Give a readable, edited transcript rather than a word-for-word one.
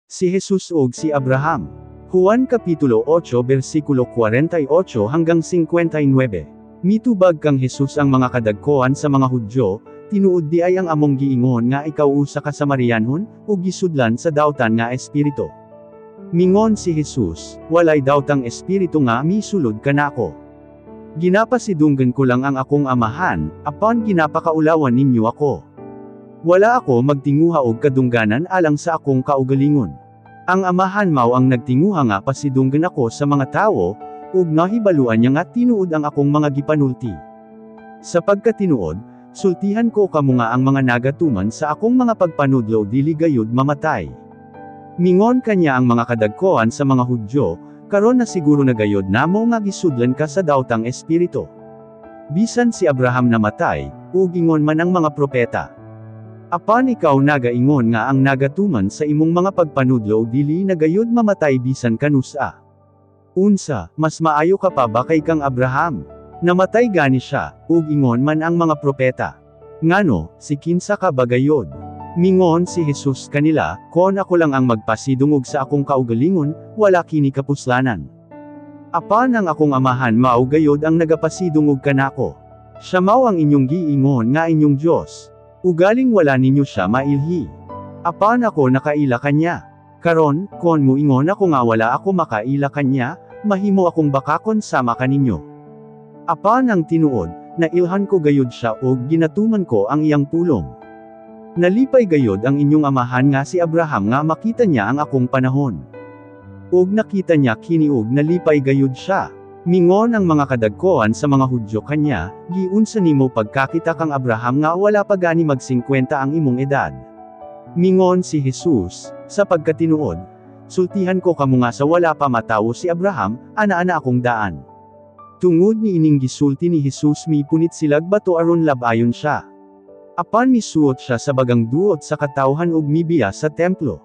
Si Jesus ug si Abraham. Juan Kapitulo 8 versikulo 48 hanggang 59. Mitubag kang Jesus ang mga kadagkoan sa mga Hudyo, tinuod di ay ang among giingon nga ikaw usa ka Samarianhon, ug gisudlan sa dawtan nga espiritu. Mingon si Jesus, walay dawtang espiritu nga misulod kanako. Ginapasidunggan ko lang ang akong amahan, apan ginapakaulawan ninyo ako. Wala ako magtinguha og kadungganan alang sa akong kaugalingon. Ang amahan mao ang nagtinguha nga pasidunggan ako sa mga tawo, ug nahibaluan niya nga tinuod ang akong mga gipanulti. Sa pagkatinuod, sultihan ko kamo nga ang mga nagatuman sa akong mga pagpanudlo dili gayud mamatay. Mingon kanya ang mga kadagkoan sa mga Hudyo, karon na siguro na gayud namo nga gisudlan ka sa dawtang espiritu. Bisan si Abraham namatay, ug ingon man ang mga propeta. Apan ikaw nagaingon nga ang nagatuman sa imong mga pagpanudlo dili na gayud mamatay bisan kanusa. Unsa, mas maayo ka pa ba kay kang Abraham? Namatay gani siya, ug ingon man ang mga propeta. Ngano, si kinsa ka ba gayod? Mingon si Jesus kanila, kon ako lang ang magpasidungog sa akong kaugalingon, wala kini kapuslanan. Apan ang akong amahan mao gayod ang nagapasidungog kanako. Siya mao ang inyong giingon nga inyong Dios. Ugaling wala ninyo siya mailhi. Apan ako nakaila kanya. Karon, kon mo ingon ako nga wala ako makaila kanya, mahimo akong bakakon sama kaninyo. Apan ang tinuod, nailhan ko gayud siya og ginatuman ko ang iyang pulong. Nalipay gayod ang inyong amahan nga si Abraham nga makita niya ang akong panahon. Og nakita niya kini og nalipay gayud siya. Mingon ang mga kadagkoan sa mga Hudyo kanya, giunsa nimo pagkakita kang Abraham nga wala pa gani mag-50 ang imong edad. Mingon si Jesus, sa pagkatinuod, sultihan ko kamo nga sa wala pa matawo si Abraham, ana-ana akong daan. Tungod ni ining gisulti ni Jesus mipunit silag bato aron labayon siya. Apan misuot siya sa bagang duot sa katawhan ug mibiya sa templo.